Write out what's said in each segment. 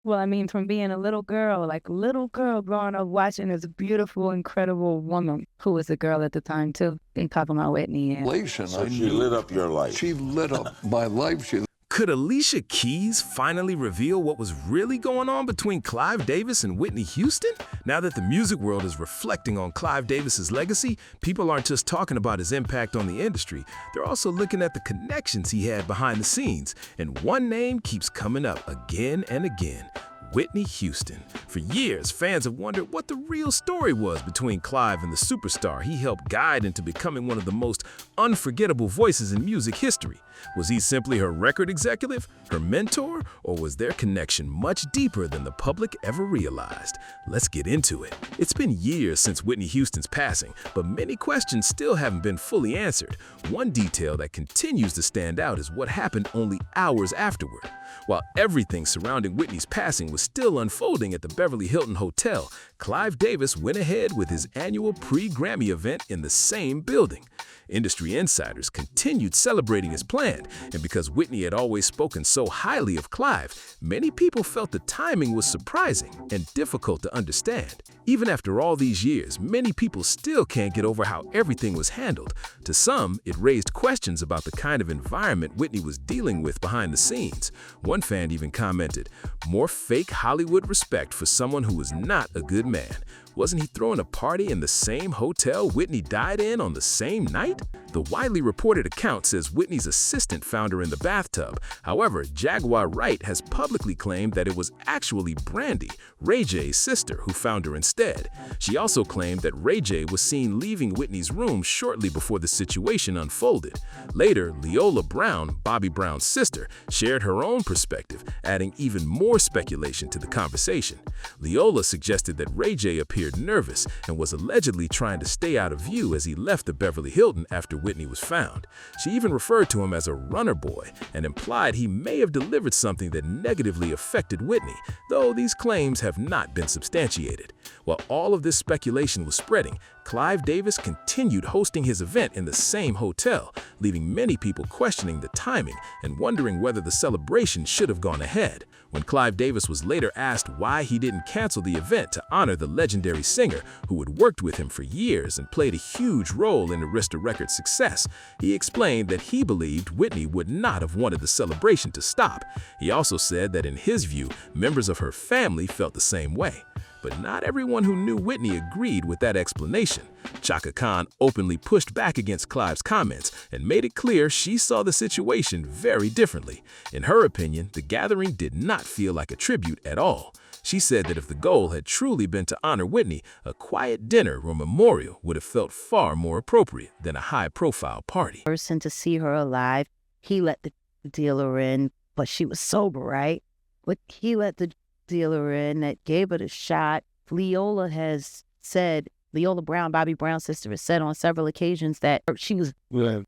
Well, I mean, from being a little girl, like little girl growing up watching this beautiful, incredible woman who was a girl at the time too. They talking about Whitney and So she lit up your life. She lit up my life. Could Alicia Keys finally reveal what was really going on between Clive Davis and Whitney Houston? Now that the music world is reflecting on Clive Davis's legacy, people aren't just talking about his impact on the industry, they're also looking at the connections he had behind the scenes. And one name keeps coming up again and again: Whitney Houston. For years, fans have wondered what the real story was between Clive and the superstar he helped guide into becoming one of the most unforgettable voices in music history. Was he simply her record executive, her mentor, or was their connection much deeper than the public ever realized? Let's get into it. It's been years since Whitney Houston's passing, but many questions still haven't been fully answered. One detail that continues to stand out is what happened only hours afterward. While everything surrounding Whitney's passing was still unfolding at the Beverly Hilton Hotel, Clive Davis went ahead with his annual pre-Grammy event in the same building. Industry insiders continued celebrating as planned, and because Whitney had always spoken so highly of Clive, many people felt the timing was surprising and difficult to understand. Even after all these years, many people still can't get over how everything was handled. To some, it raised questions about the kind of environment Whitney was dealing with behind the scenes. One fan even commented, "More fake Hollywood respect for someone who was not a good man. Wasn't he throwing a party in the same hotel Whitney died in on the same night?" The widely reported account says Whitney's assistant found her in the bathtub. However, Jaguar Wright has publicly claimed that it was actually Brandy, Ray J's sister, who found her instead. She also claimed that Ray J was seen leaving Whitney's room shortly before the situation unfolded. Later, Leola Brown, Bobbi Brown's sister, shared her own perspective, adding even more speculation to the conversation. Leola suggested that Ray J appeared nervous and was allegedly trying to stay out of view as he left the Beverly Hilton after Whitney was found. She even referred to him as a runner boy and implied he may have delivered something that negatively affected Whitney, though these claims have not been substantiated. While all of this speculation was spreading, Clive Davis continued hosting his event in the same hotel, leaving many people questioning the timing and wondering whether the celebration should have gone ahead. When Clive Davis was later asked why he didn't cancel the event to honor the legendary singer who had worked with him for years and played a huge role in Arista Records' success, he explained that he believed Whitney would not have wanted the celebration to stop. He also said that in his view, members of her family felt the same way. But not everyone who knew Whitney agreed with that explanation. Chaka Khan openly pushed back against Clive's comments and made it clear she saw the situation very differently. In her opinion, the gathering did not feel like a tribute at all. She said that if the goal had truly been to honor Whitney, a quiet dinner or memorial would have felt far more appropriate than a high-profile party. person to see her alive. He let the dealer in, but she was sober, right? But he let the dealer in that gave her the shot. Leola has said, Leola Brown, Bobbi Brown's sister, has said on several occasions that she was,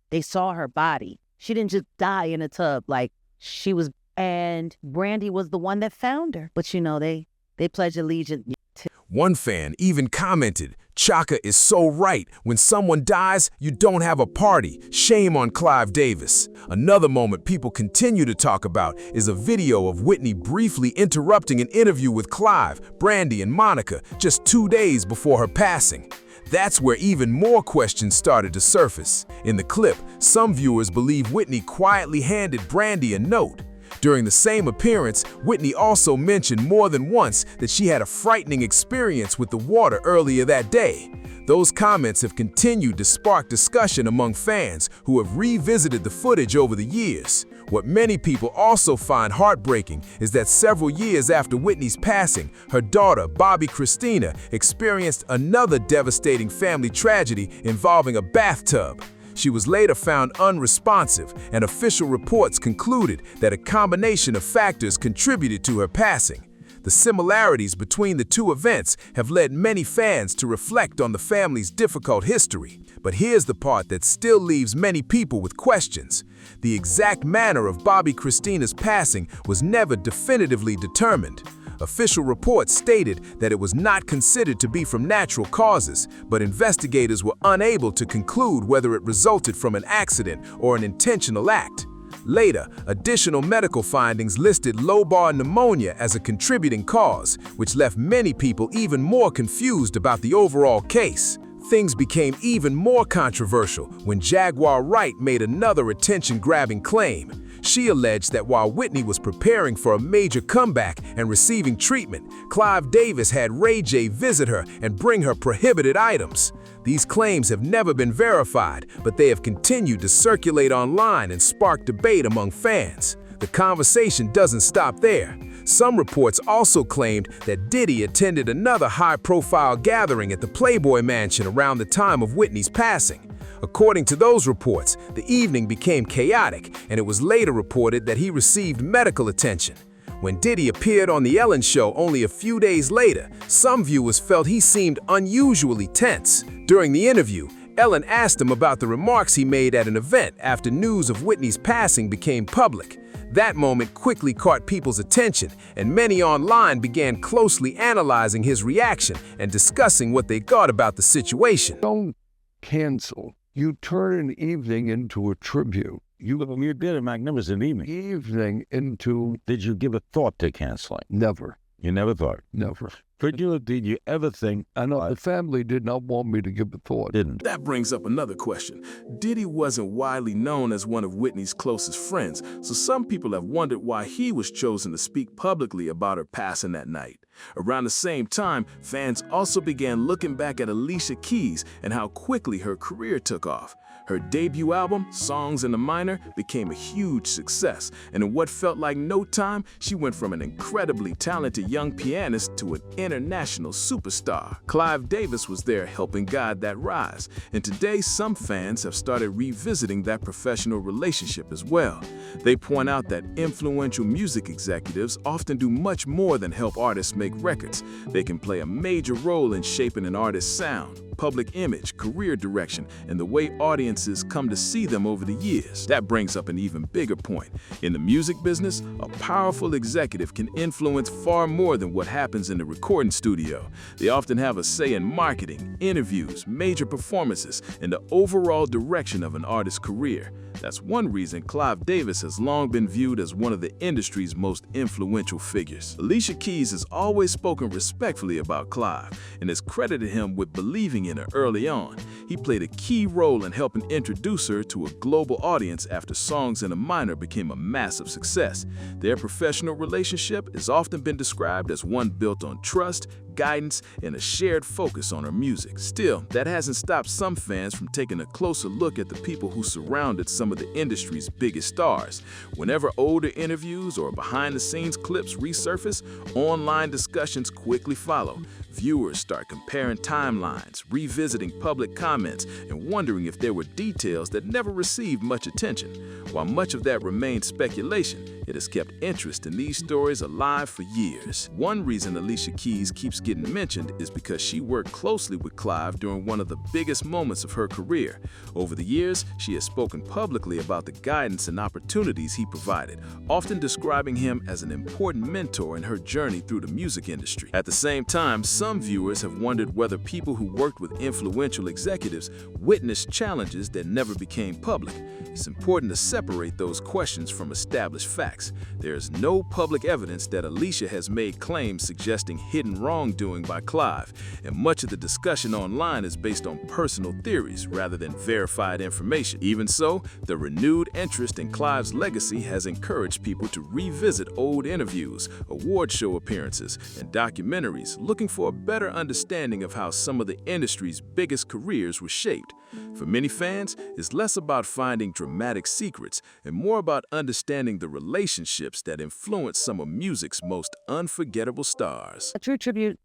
they saw her body. She didn't just die in a tub, like she was, and Brandy was the one that found her. But you know, they pledge allegiance to. One fan even commented, "Chaka is so right. When someone dies, you don't have a party. Shame on Clive Davis." Another moment people continue to talk about is a video of Whitney briefly interrupting an interview with Clive, Brandy, and Monica just 2 days before her passing. That's where even more questions started to surface. In the clip, some viewers believe Whitney quietly handed Brandy a note. During the same appearance, Whitney also mentioned more than once that she had a frightening experience with the water earlier that day. Those comments have continued to spark discussion among fans who have revisited the footage over the years. What many people also find heartbreaking is that several years after Whitney's passing, her daughter, Bobbi Kristina, experienced another devastating family tragedy involving a bathtub. She was later found unresponsive, and official reports concluded that a combination of factors contributed to her passing. The similarities between the two events have led many fans to reflect on the family's difficult history. But here's the part that still leaves many people with questions. The exact manner of Bobbi Kristina's passing was never definitively determined. Official reports stated that it was not considered to be from natural causes, but investigators were unable to conclude whether it resulted from an accident or an intentional act. Later, additional medical findings listed lobar pneumonia as a contributing cause, which left many people even more confused about the overall case. Things became even more controversial when Jaguar Wright made another attention-grabbing claim. She alleged that while Whitney was preparing for a major comeback and receiving treatment, Clive Davis had Ray J visit her and bring her prohibited items. These claims have never been verified, but they have continued to circulate online and spark debate among fans. The conversation doesn't stop there. Some reports also claimed that Diddy attended another high-profile gathering at the Playboy Mansion around the time of Whitney's passing. According to those reports, the evening became chaotic, and it was later reported that he received medical attention. When Diddy appeared on The Ellen Show only a few days later, some viewers felt he seemed unusually tense. During the interview, Ellen asked him about the remarks he made at an event after news of Whitney's passing became public. That moment quickly caught people's attention, and many online began closely analyzing his reaction and discussing what they thought about the situation. Don't cancel. You turn an evening into a tribute. You did a magnificent evening. Evening into... Did you give a thought to canceling? Never. You never thought? Never. Did you ever think? I know the family did not want me to give a thought. Didn't. That brings up another question. Diddy wasn't widely known as one of Whitney's closest friends, so some people have wondered why he was chosen to speak publicly about her passing that night. Around the same time, fans also began looking back at Alicia Keys and how quickly her career took off. Her debut album, Songs in the Minor, became a huge success, and in what felt like no time, she went from an incredibly talented young pianist to an international superstar. Clive Davis was there helping guide that rise, and today some fans have started revisiting that professional relationship as well. They point out that influential music executives often do much more than help artists make records. They can play a major role in shaping an artist's sound, public image, career direction, and the way audiences come to see them over the years. That brings up an even bigger point. In the music business, a powerful executive can influence far more than what happens in the recording studio. They often have a say in marketing, interviews, major performances, and the overall direction of an artist's career. That's one reason Clive Davis has long been viewed as one of the industry's most influential figures. Alicia Keys has always spoken respectfully about Clive and has credited him with believing in her early on. He played a key role in helping introduce her to a global audience after Songs in the Minor became a massive success. Their professional relationship has often been described as one built on trust, guidance, and a shared focus on her music. Still, that hasn't stopped some fans from taking a closer look at the people who surrounded some of the industry's biggest stars. Whenever older interviews or behind-the-scenes clips resurface, online discussions quickly follow. Viewers start comparing timelines, revisiting public comments, and wondering if there were details that never received much attention. While much of that remains speculation, it has kept interest in these stories alive for years. One reason Alicia Keys keeps getting mentioned is because she worked closely with Clive during one of the biggest moments of her career. Over the years, she has spoken publicly about the guidance and opportunities he provided, often describing him as an important mentor in her journey through the music industry. At the same time, some viewers have wondered whether people who worked with influential executives witnessed challenges that never became public. It's important to separate those questions from established facts. There is no public evidence that Alicia has made claims suggesting hidden wrongdoing by Clive, and much of the discussion online is based on personal theories rather than verified information. Even so, the renewed interest in Clive's legacy has encouraged people to revisit old interviews, award show appearances, and documentaries, looking for a better understanding of how some of the industry's biggest careers were shaped. For many fans, it's less about finding dramatic secrets and more about understanding the relationships that influence some of music's most unforgettable stars. A true tribute,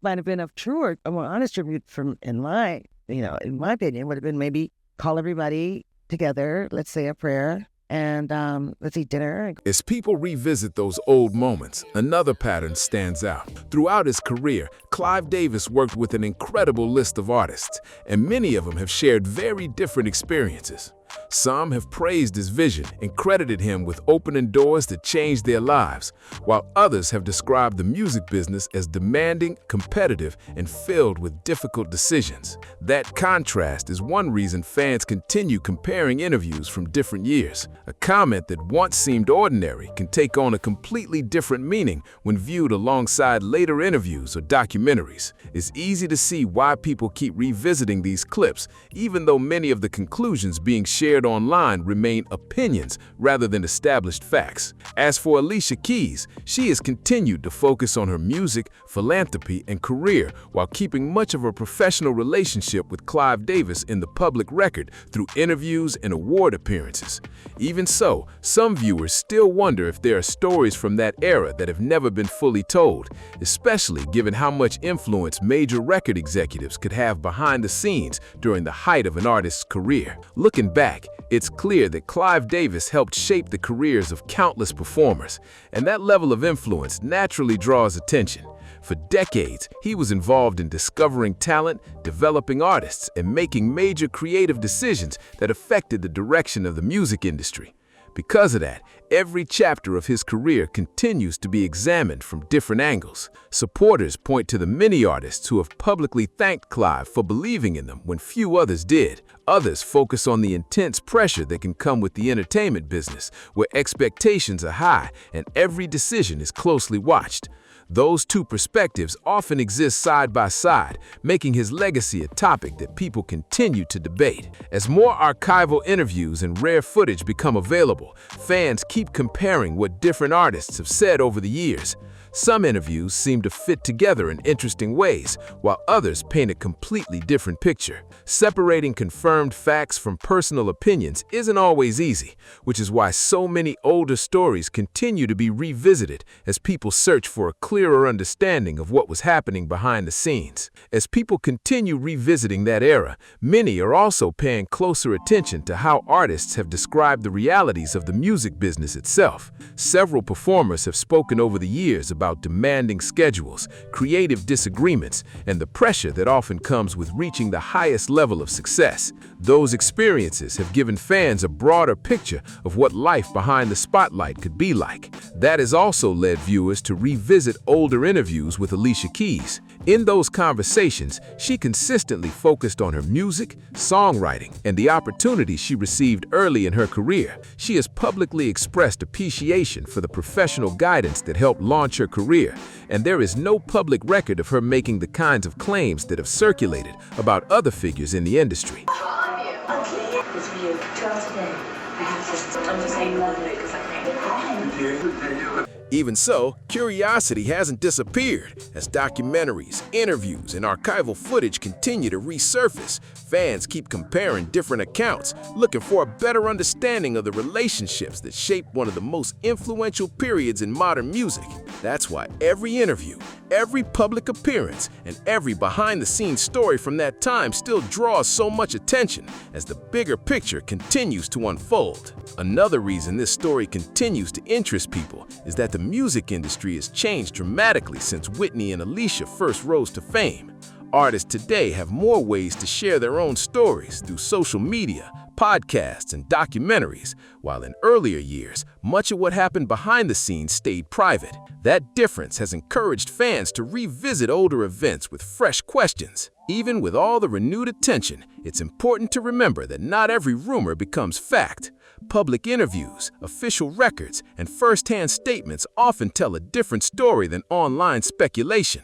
might have been a truer, a more honest tribute in my opinion, would have been maybe call everybody together, let's say a prayer, and let's eat dinner. As people revisit those old moments, another pattern stands out. Throughout his career, Clive Davis worked with an incredible list of artists, and many of them have shared very different experiences. Some have praised his vision and credited him with opening doors that changed their lives, while others have described the music business as demanding, competitive, and filled with difficult decisions. That contrast is one reason fans continue comparing interviews from different years. A comment that once seemed ordinary can take on a completely different meaning when viewed alongside later interviews or documentaries. It's easy to see why people keep revisiting these clips, even though many of the conclusions being shared online remain opinions rather than established facts. As for Alicia Keys, she has continued to focus on her music, philanthropy, and career while keeping much of her professional relationship with Clive Davis in the public record through interviews and award appearances. Even so, some viewers still wonder if there are stories from that era that have never been fully told, especially given how much influence major record executives could have behind the scenes during the height of an artist's career. Looking back, it's clear that Clive Davis helped shape the careers of countless performers, and that level of influence naturally draws attention. For decades, he was involved in discovering talent, developing artists, and making major creative decisions that affected the direction of the music industry. Because of that, every chapter of his career continues to be examined from different angles. Supporters point to the many artists who have publicly thanked Clive for believing in them when few others did. Others focus on the intense pressure that can come with the entertainment business, where expectations are high and every decision is closely watched. Those two perspectives often exist side by side, making his legacy a topic that people continue to debate. As more archival interviews and rare footage become available, fans keep comparing what different artists have said over the years. Some interviews seem to fit together in interesting ways, while others paint a completely different picture. Separating confirmed facts from personal opinions isn't always easy, which is why so many older stories continue to be revisited as people search for a clearer understanding of what was happening behind the scenes. As people continue revisiting that era, many are also paying closer attention to how artists have described the realities of the music business itself. Several performers have spoken over the years about demanding schedules, creative disagreements, and the pressure that often comes with reaching the highest level of success. Those experiences have given fans a broader picture of what life behind the spotlight could be like. That has also led viewers to revisit older interviews with Alicia Keys. In those conversations, she consistently focused on her music, songwriting, and the opportunities she received early in her career. She has publicly expressed appreciation for the professional guidance that helped launch her career, and there is no public record of her making the kinds of claims that have circulated about other figures in the industry. Even so, curiosity hasn't disappeared. As documentaries, interviews, and archival footage continue to resurface, fans keep comparing different accounts, looking for a better understanding of the relationships that shaped one of the most influential periods in modern music. That's why every interview, every public appearance, and every behind-the-scenes story from that time still draws so much attention as the bigger picture continues to unfold. Another reason this story continues to interest people is that the music industry has changed dramatically since Whitney and Alicia first rose to fame. Artists today have more ways to share their own stories through social media, podcasts, and documentaries, while in earlier years, much of what happened behind the scenes stayed private. That difference has encouraged fans to revisit older events with fresh questions. Even with all the renewed attention, it's important to remember that not every rumor becomes fact. Public interviews, official records, and first-hand statements often tell a different story than online speculation.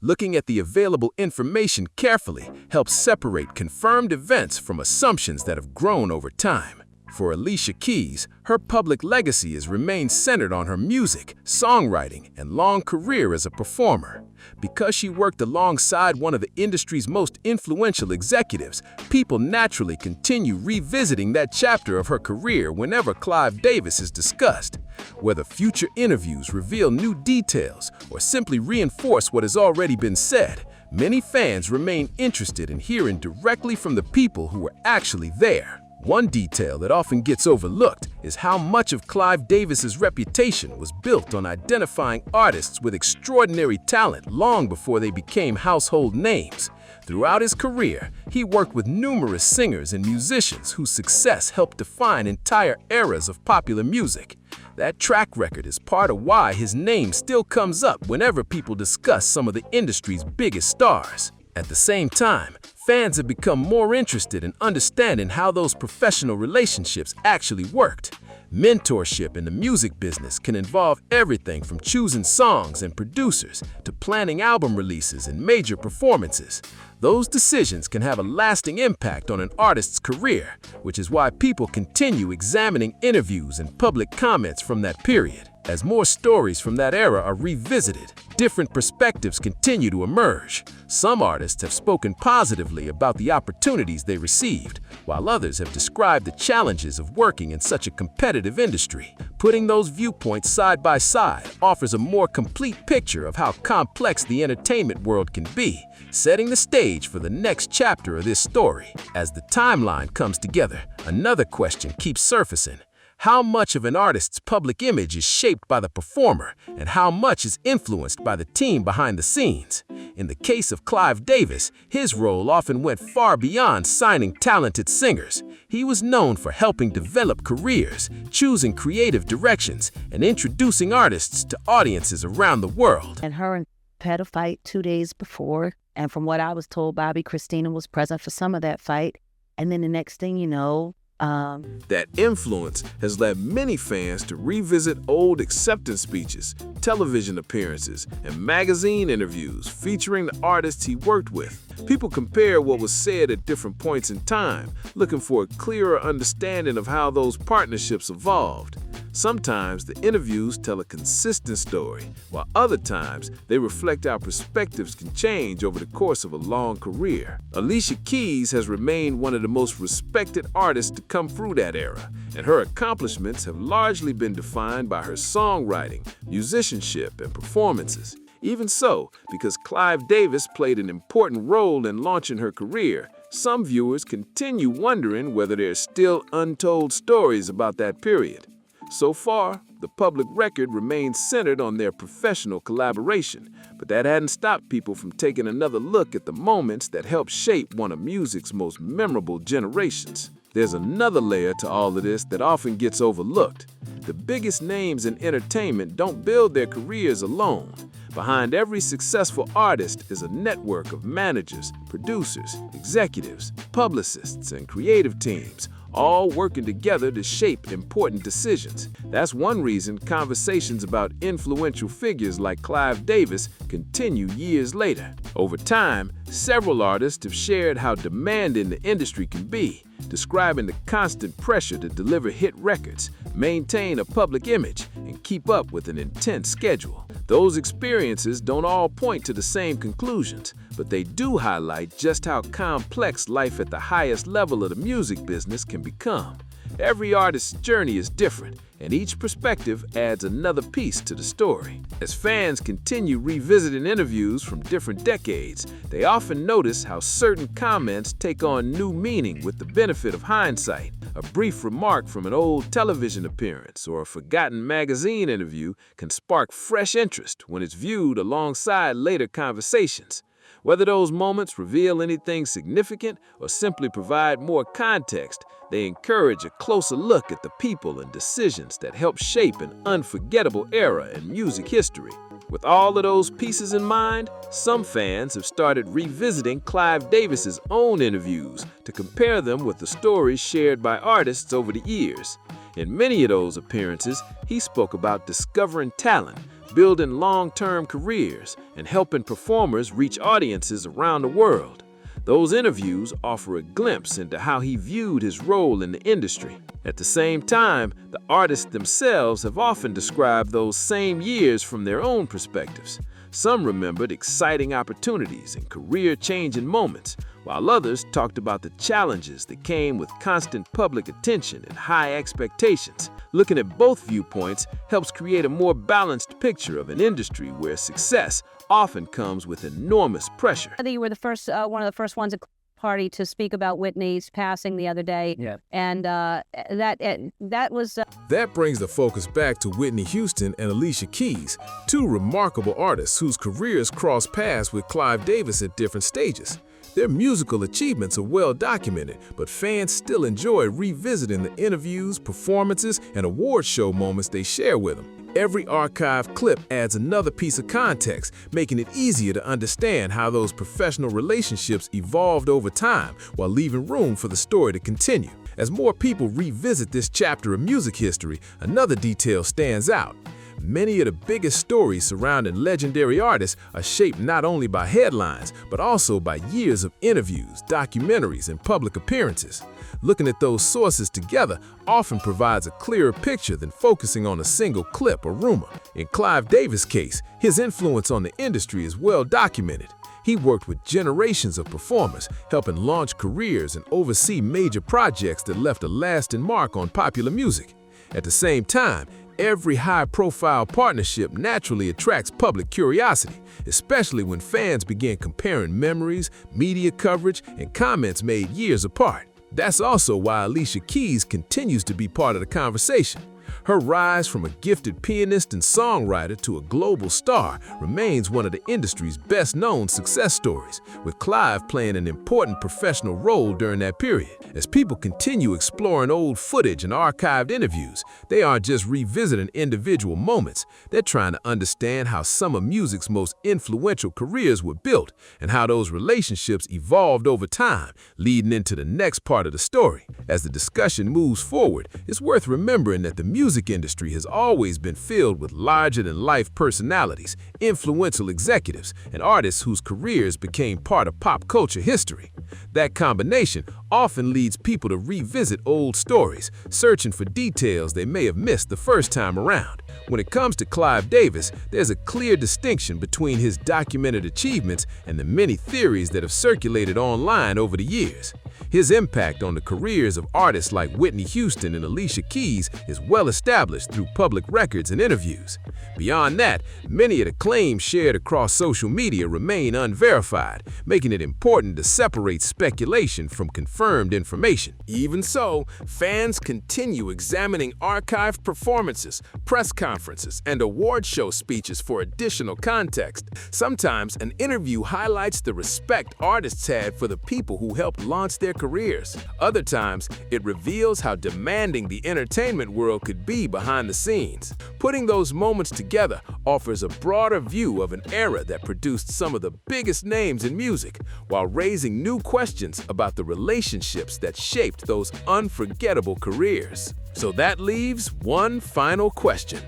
Looking at the available information carefully helps separate confirmed events from assumptions that have grown over time. For Alicia Keys, her public legacy has remained centered on her music, songwriting, and long career as a performer. Because she worked alongside one of the industry's most influential executives, people naturally continue revisiting that chapter of her career whenever Clive Davis is discussed. Whether future interviews reveal new details or simply reinforce what has already been said, many fans remain interested in hearing directly from the people who were actually there. One detail that often gets overlooked is how much of Clive Davis's reputation was built on identifying artists with extraordinary talent long before they became household names. Throughout his career, he worked with numerous singers and musicians whose success helped define entire eras of popular music. That track record is part of why his name still comes up whenever people discuss some of the industry's biggest stars. At the same time, fans have become more interested in understanding how those professional relationships actually worked. Mentorship in the music business can involve everything from choosing songs and producers to planning album releases and major performances. Those decisions can have a lasting impact on an artist's career, which is why people continue examining interviews and public comments from that period. As more stories from that era are revisited, different perspectives continue to emerge. Some artists have spoken positively about the opportunities they received, while others have described the challenges of working in such a competitive industry. Putting those viewpoints side by side offers a more complete picture of how complex the entertainment world can be, setting the stage for the next chapter of this story. As the timeline comes together, another question keeps surfacing. How much of an artist's public image is shaped by the performer, and how much is influenced by the team behind the scenes? In the case of Clive Davis, his role often went far beyond signing talented singers. He was known for helping develop careers, choosing creative directions, and introducing artists to audiences around the world. And her and had a fight 2 days before, and from what I was told, Bobbi, Kristina was present for some of that fight. And then the next thing you know, that influence has led many fans to revisit old acceptance speeches, television appearances, and magazine interviews featuring the artists he worked with. People compare what was said at different points in time, looking for a clearer understanding of how those partnerships evolved. Sometimes the interviews tell a consistent story, while other times they reflect how perspectives can change over the course of a long career. Alicia Keys has remained one of the most respected artists to come through that era, and her accomplishments have largely been defined by her songwriting, musicianship, and performances. Even so, because Clive Davis played an important role in launching her career, some viewers continue wondering whether there are still untold stories about that period. So far, the public record remains centered on their professional collaboration, but that hadn't stopped people from taking another look at the moments that helped shape one of music's most memorable generations. There's another layer to all of this that often gets overlooked. The biggest names in entertainment don't build their careers alone. Behind every successful artist is a network of managers, producers, executives, publicists, and creative teams, all working together to shape important decisions. That's one reason conversations about influential figures like Clive Davis continue years later. Over time, several artists have shared how demanding the industry can be, describing the constant pressure to deliver hit records, maintain a public image, and keep up with an intense schedule. Those experiences don't all point to the same conclusions, but they do highlight just how complex life at the highest level of the music business can become. Every artist's journey is different, and each perspective adds another piece to the story. As fans continue revisiting interviews from different decades, they often notice how certain comments take on new meaning with the benefit of hindsight. A brief remark from an old television appearance or a forgotten magazine interview can spark fresh interest when it's viewed alongside later conversations. Whether those moments reveal anything significant or simply provide more context, they encourage a closer look at the people and decisions that helped shape an unforgettable era in music history. With all of those pieces in mind, some fans have started revisiting Clive Davis's own interviews to compare them with the stories shared by artists over the years. In many of those appearances, he spoke about discovering talent, building long-term careers, and helping performers reach audiences around the world. Those interviews offer a glimpse into how he viewed his role in the industry. At the same time, the artists themselves have often described those same years from their own perspectives. Some remembered exciting opportunities and career-changing moments, while others talked about the challenges that came with constant public attention and high expectations. Looking at both viewpoints helps create a more balanced picture of an industry where success often comes with enormous pressure. You were the first, one of the first ones party to speak about Whitney's passing the other day. Yeah. And that was... That brings the focus back to Whitney Houston and Alicia Keys, two remarkable artists whose careers crossed paths with Clive Davis at different stages. Their musical achievements are well documented, but fans still enjoy revisiting the interviews, performances, and award show moments they share with them. Every archive clip adds another piece of context, making it easier to understand how those professional relationships evolved over time while leaving room for the story to continue. As more people revisit this chapter of music history, another detail stands out. Many of the biggest stories surrounding legendary artists are shaped not only by headlines, but also by years of interviews, documentaries, and public appearances. Looking at those sources together often provides a clearer picture than focusing on a single clip or rumor. In Clive Davis' case, his influence on the industry is well documented. He worked with generations of performers, helping launch careers and oversee major projects that left a lasting mark on popular music. At the same time, every high-profile partnership naturally attracts public curiosity, especially when fans begin comparing memories, media coverage, and comments made years apart. That's also why Alicia Keys continues to be part of the conversation. Her rise from a gifted pianist and songwriter to a global star remains one of the industry's best-known success stories, with Clive playing an important professional role during that period. As people continue exploring old footage and archived interviews, they aren't just revisiting individual moments, they're trying to understand how some of music's most influential careers were built and how those relationships evolved over time, leading into the next part of the story. As the discussion moves forward, it's worth remembering that the music industry has always been filled with larger-than-life personalities, influential executives, and artists whose careers became part of pop culture history. That combination often leads people to revisit old stories, searching for details they may have missed the first time around. When it comes to Clive Davis, there's a clear distinction between his documented achievements and the many theories that have circulated online over the years. His impact on the careers of artists like Whitney Houston and Alicia Keys is well established through public records and interviews. Beyond that, many of the claims shared across social media remain unverified, making it important to separate speculation from confirmed information. Even so, fans continue examining archived performances, press conferences, and award show speeches for additional context. Sometimes an interview highlights the respect artists had for the people who helped launch their careers. Other times, it reveals how demanding the entertainment world could be behind the scenes. Putting those moments together offers a broader view of an era that produced some of the biggest names in music, while raising new questions about the relationships that shaped those unforgettable careers. So that leaves one final question.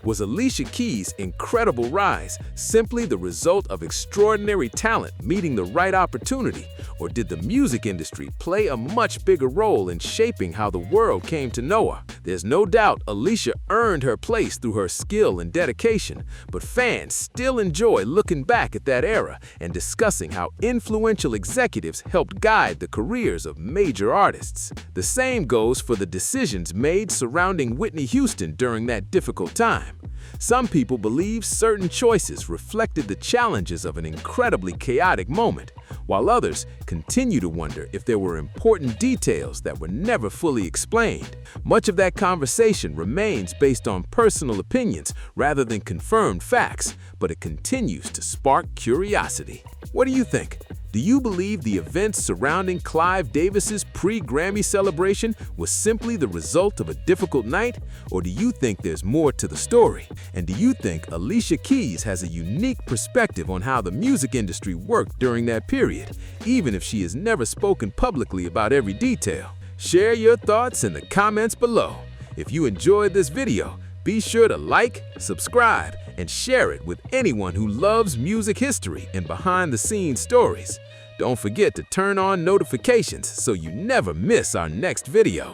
Was Alicia Keys' incredible rise simply the result of extraordinary talent meeting the right opportunity, or did the music industry play a much bigger role in shaping how the world came to know her? There's no doubt Alicia earned her place through her skill and dedication, but fans still enjoy looking back at that era and discussing how influential executives helped guide the careers of major artists. The same goes for the decisions made surrounding Whitney Houston during that difficult time. Some people believe certain choices reflected the challenges of an incredibly chaotic moment, while others continue to wonder if there were important details that were never fully explained. Much of that conversation remains based on personal opinions rather than confirmed facts, but it continues to spark curiosity. What do you think? Do you believe the events surrounding Clive Davis's pre-Grammy celebration was simply the result of a difficult night? Or do you think there's more to the story? And do you think Alicia Keys has a unique perspective on how the music industry worked during that period, even if she has never spoken publicly about every detail? Share your thoughts in the comments below. If you enjoyed this video, be sure to like, subscribe, and share it with anyone who loves music history and behind-the-scenes stories. Don't forget to turn on notifications so you never miss our next video.